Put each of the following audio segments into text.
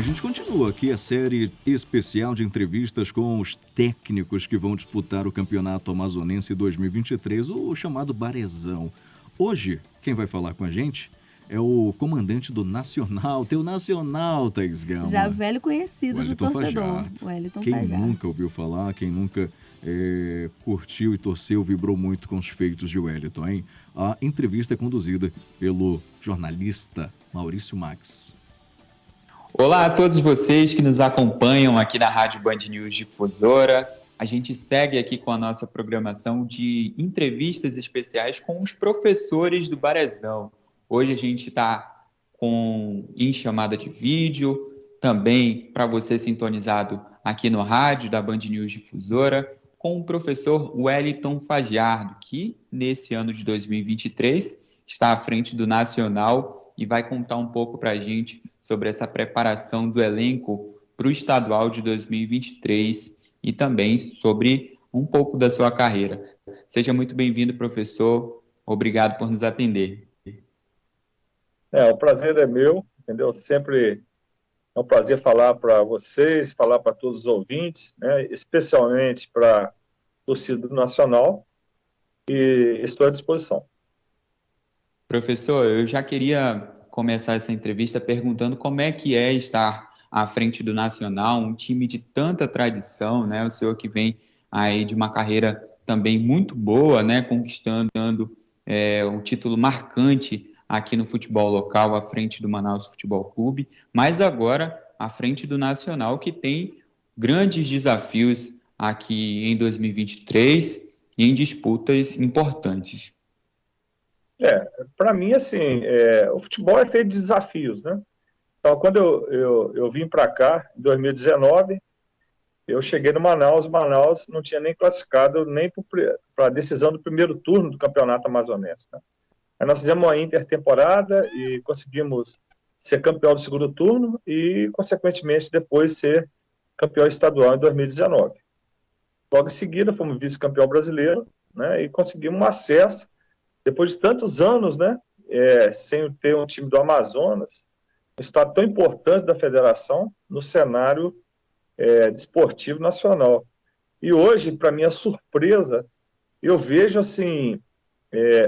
A gente continua aqui a série especial de entrevistas com os técnicos que vão disputar o Campeonato Amazonense 2023, o chamado Barezão. Hoje, quem vai falar com a gente é o comandante do Nacional, teu Nacional, Thaís Gama. Já velho conhecido do torcedor, Fajardo. o Wellington Quem Fajardo. nunca ouviu falar, quem nunca curtiu e torceu, vibrou muito com os feitos de Wellington, hein? A entrevista é conduzida pelo jornalista Maurício Max. Olá a todos vocês que nos acompanham aqui na Rádio Band News Difusora. A gente segue aqui com a nossa programação de entrevistas especiais com os professores do Barezão. Hoje a gente está em chamada de vídeo, também para você sintonizado aqui no rádio da Band News Difusora, com o professor Wellington Fajardo, que nesse ano de 2023 está à frente do Nacional e vai contar um pouco para a gente sobre essa preparação do elenco para o estadual de 2023 e também sobre um pouco da sua carreira. Seja muito bem-vindo, professor. Obrigado por nos atender. O prazer é meu, entendeu? Sempre é um prazer falar para vocês, falar para todos os ouvintes, né? Especialmente para a torcida do Nacional, e estou à disposição. Professor, eu já queria começar essa entrevista perguntando como é que é estar à frente do Nacional, um time de tanta tradição, né? O senhor que vem aí de uma carreira também muito boa, né? Conquistando um título marcante aqui no futebol local, à frente do Manaus Futebol Clube, mas agora à frente do Nacional, que tem grandes desafios aqui em 2023 e em disputas importantes. Para mim, assim, o futebol é feito de desafios, né? Então, quando eu vim para cá, em 2019, eu cheguei no Manaus não tinha nem classificado nem para a decisão do primeiro turno do Campeonato Amazonense, né? Aí nós fizemos uma intertemporada e conseguimos ser campeão do segundo turno e, consequentemente, depois ser campeão estadual em 2019. Logo em seguida, fomos vice-campeão brasileiro, né, e conseguimos um acesso, depois de tantos anos, né, sem ter um time do Amazonas, um estado tão importante da federação, no cenário desportivo nacional. E hoje, para minha surpresa, eu vejo assim,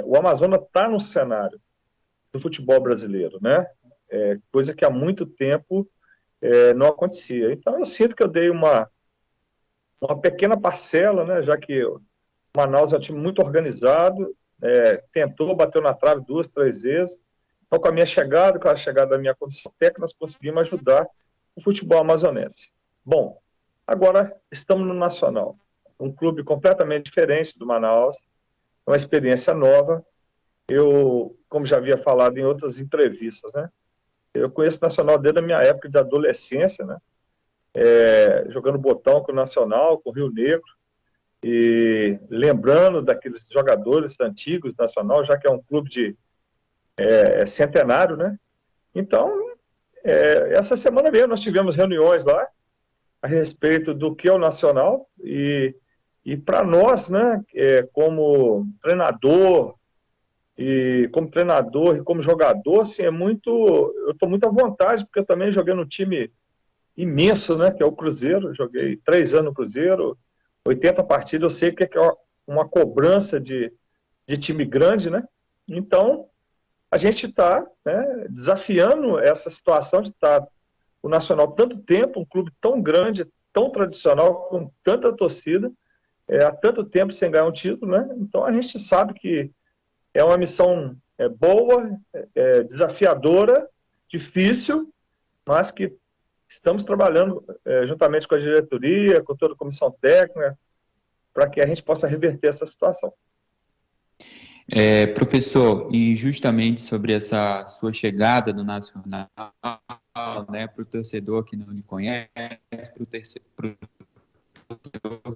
o Amazonas está no cenário do futebol brasileiro, né? Coisa que há muito tempo não acontecia. Então, eu sinto que eu dei uma pequena parcela, né? Já que o Manaus é um time muito organizado, tentou, bateu na trave 2, 3 vezes. Então, com a minha chegada, com a chegada da minha comissão técnica, nós conseguimos ajudar o futebol amazonense. Bom, agora estamos no Nacional, um clube completamente diferente do Manaus, uma experiência nova. Eu, como já havia falado em outras entrevistas, né, eu conheço o Nacional desde a minha época de adolescência, né, jogando botão com o Nacional, com o Rio Negro, e lembrando daqueles jogadores antigos do Nacional, já que é um clube de centenário, né. Então, essa semana mesmo nós tivemos reuniões lá a respeito do que é o Nacional e para nós, né, como treinador e como jogador, assim, eu estou muito à vontade, porque eu também joguei num time imenso, né, que é o Cruzeiro. Joguei 3 anos no Cruzeiro, 80 partidas, eu sei o que é uma cobrança de time grande, né? Então, a gente está, né, desafiando essa situação de estar o Nacional tanto tempo, um clube tão grande, tão tradicional, com tanta torcida, há tanto tempo sem ganhar um título, né? Então a gente sabe que é uma missão boa, desafiadora, difícil, mas que estamos trabalhando juntamente com a diretoria, com toda a comissão técnica, para que a gente possa reverter essa situação. Professor, e justamente sobre essa sua chegada no Nacional, né, para o torcedor que não lhe conhece,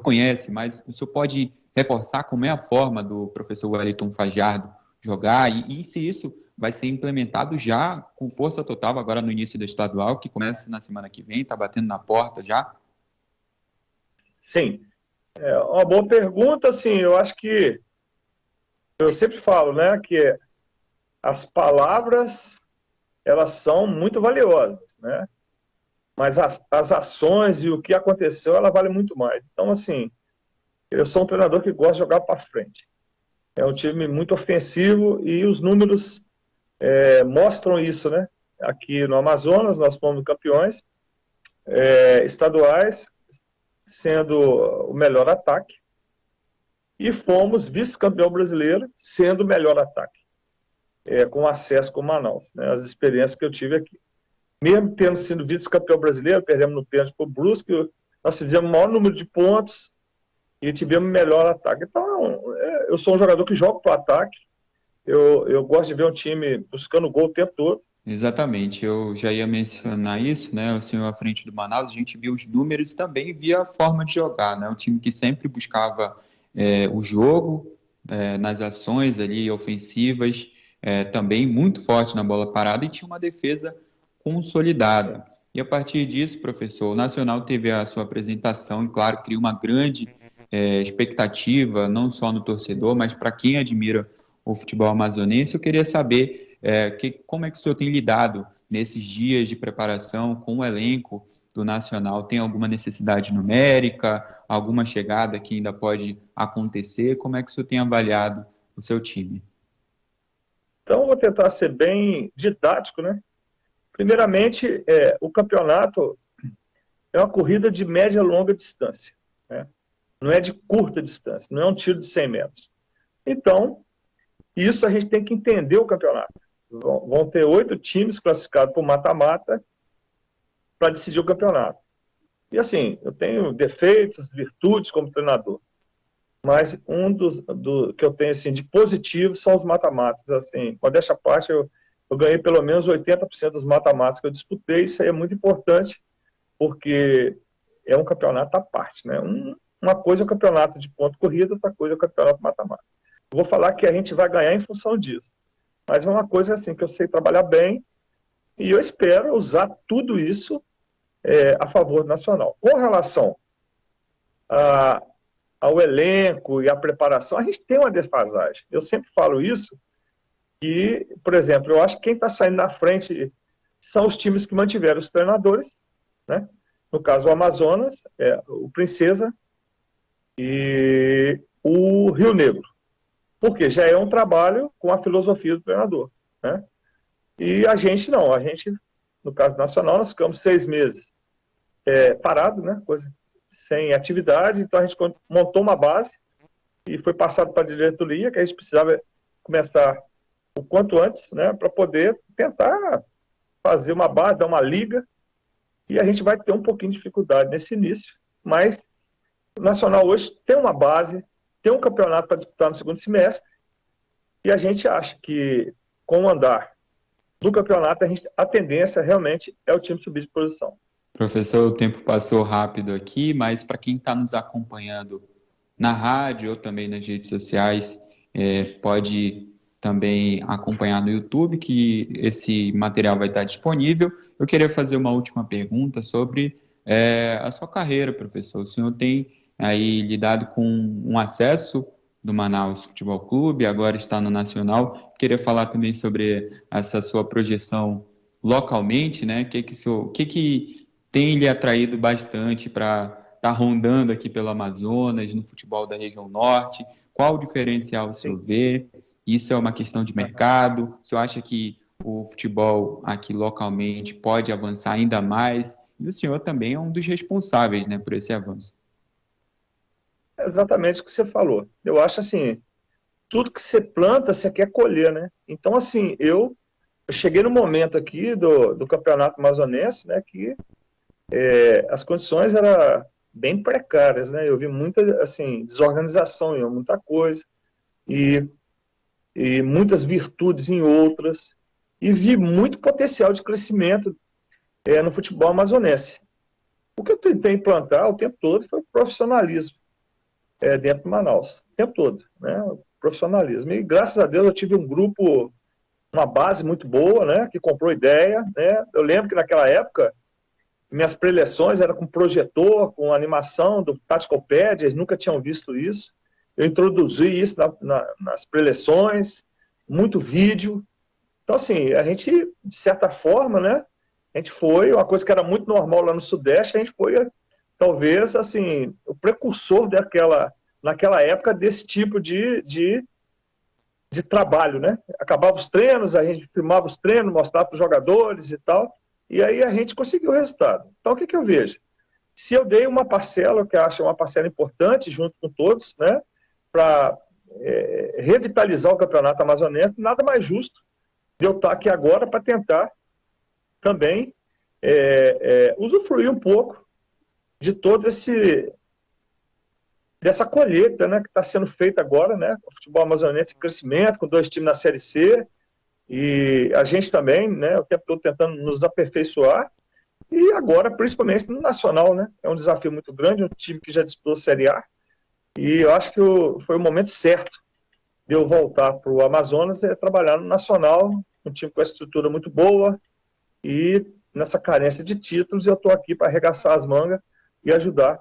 conhece, mas o senhor pode reforçar como é a forma do professor Wellington Fajardo jogar e se isso vai ser implementado já com força total agora no início do estadual, que começa na semana que vem, está batendo na porta já? Sim, uma boa pergunta. Assim, eu acho que eu sempre falo, né, que as palavras, elas são muito valiosas, né? mas as ações e o que aconteceu, ela vale muito mais. Então, assim, eu sou um treinador que gosta de jogar para frente. É um time muito ofensivo e os números mostram isso, né? Aqui no Amazonas, nós fomos campeões estaduais, sendo o melhor ataque, e fomos vice-campeão brasileiro, sendo o melhor ataque, com acesso com Manaus, né? As experiências que eu tive aqui. Mesmo tendo sido vice-campeão brasileiro, perdemos no pênalti para o Brusque, nós fizemos o maior número de pontos e tivemos o melhor ataque. Então, eu sou um jogador que joga para o ataque, eu gosto de ver um time buscando gol o tempo todo. Exatamente, eu já ia mencionar isso, né? O senhor à frente do Manaus, a gente viu os números e também via a forma de jogar, né? Um time que sempre buscava o jogo, nas ações ali ofensivas, também muito forte na bola parada e tinha uma defesa consolidada. E a partir disso, professor, o Nacional teve a sua apresentação e, claro, cria uma grande expectativa, não só no torcedor, mas para quem admira o futebol amazonense. Eu queria saber como é que o senhor tem lidado nesses dias de preparação com o elenco do Nacional. Tem alguma necessidade numérica, alguma chegada que ainda pode acontecer? Como é que o senhor tem avaliado o seu time? Então, eu vou tentar ser bem didático, né? Primeiramente, o campeonato é uma corrida de média e longa distância, né? Não é de curta distância, não é um tiro de 100 metros. Então, isso a gente tem que entender o campeonato. Vão ter 8 times classificados por mata-mata para decidir o campeonato. E assim, eu tenho defeitos, virtudes como treinador, mas um que eu tenho assim, de positivo são os mata-matas. Assim, modéstia à parte, eu ganhei pelo menos 80% dos mata-matas que eu disputei. Isso aí é muito importante, porque é um campeonato à parte, né? Uma coisa é o campeonato de ponto corrida, outra coisa é o campeonato mata-mata. Vou falar que a gente vai ganhar em função disso. Mas é uma coisa assim que eu sei trabalhar bem e eu espero usar tudo isso a favor do Nacional. Com relação ao elenco e à preparação, a gente tem uma defasagem. Eu sempre falo isso e, por exemplo, eu acho que quem está saindo na frente são os times que mantiveram os treinadores, né? No caso, o Amazonas, o Princesa e o Rio Negro. Porque já é um trabalho com a filosofia do treinador, né? E a gente não, no caso nacional, nós ficamos 6 meses parado, né? Coisa sem atividade, então a gente montou uma base e foi passado para a diretoria que a gente precisava começar o quanto antes, né? Para poder tentar fazer uma base, dar uma liga, e a gente vai ter um pouquinho de dificuldade nesse início, mas o Nacional hoje tem uma base, tem um campeonato para disputar no segundo semestre, e a gente acha que, com o andar do campeonato, a tendência realmente é o time subir de posição. Professor, o tempo passou rápido aqui, mas para quem está nos acompanhando na rádio ou também nas redes sociais, pode também acompanhar no YouTube, que esse material vai estar disponível. Eu queria fazer uma última pergunta sobre a sua carreira, professor. O senhor tem aí lidado com um acesso do Manaus Futebol Clube, agora está no Nacional. Queria falar também sobre essa sua projeção localmente, né? O que tem lhe atraído bastante para estar rondando aqui pelo Amazonas, no futebol da região norte? Qual o diferencial o senhor vê? Isso é uma questão de mercado? O senhor acha que o futebol aqui localmente pode avançar ainda mais? E o senhor também é um dos responsáveis, né, por esse avanço. É exatamente o que você falou. Eu acho assim, tudo que você planta, você quer colher, né? Então, assim, eu cheguei no momento aqui do campeonato amazonense, né, que as condições eram bem precárias, né? Eu vi muita, assim, desorganização em muita coisa e muitas virtudes em outras, e vi muito potencial de crescimento no futebol amazonense. O que eu tentei implantar o tempo todo foi o profissionalismo dentro de Manaus, o tempo todo, né? O profissionalismo. E graças a Deus eu tive um grupo, uma base muito boa, né? Que comprou ideia, né? Eu lembro que naquela época minhas preleções eram com projetor, com animação do Tacticopad, eles nunca tinham visto isso. Eu introduzi isso nas preleções, muito vídeo. Então, assim, a gente, de certa forma, né, A gente foi, uma coisa que era muito normal lá no Sudeste, a gente foi, talvez, assim, o precursor naquela época desse tipo de trabalho, né? Acabava os treinos, a gente filmava os treinos, mostrava para os jogadores e tal, e aí a gente conseguiu o resultado. Então, o que eu vejo? Se eu dei uma parcela, que eu acho uma parcela importante, junto com todos, né, para revitalizar o campeonato amazonense, nada mais justo de eu estar aqui agora para tentar também usufruir um pouco de todo dessa colheita, né, que está sendo feita agora, né, o futebol amazonense em crescimento, com 2 times na Série C, e a gente também, né, o tempo todo tentando nos aperfeiçoar, e agora, principalmente no Nacional, né, é um desafio muito grande, um time que já disputou a Série A, e eu acho que foi o momento certo de eu voltar para o Amazonas e trabalhar no Nacional, um time com essa estrutura muito boa, e nessa carência de títulos, eu estou aqui para arregaçar as mangas e ajudar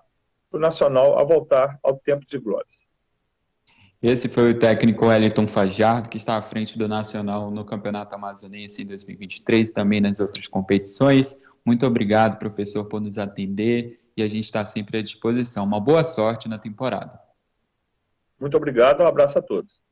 o Nacional a voltar ao tempo de glórias. Esse foi o técnico Wellington Fajardo, que está à frente do Nacional no Campeonato Amazonense em 2023 e também nas outras competições. Muito obrigado, professor, por nos atender, e a gente está sempre à disposição. Uma boa sorte na temporada. Muito obrigado, um abraço a todos.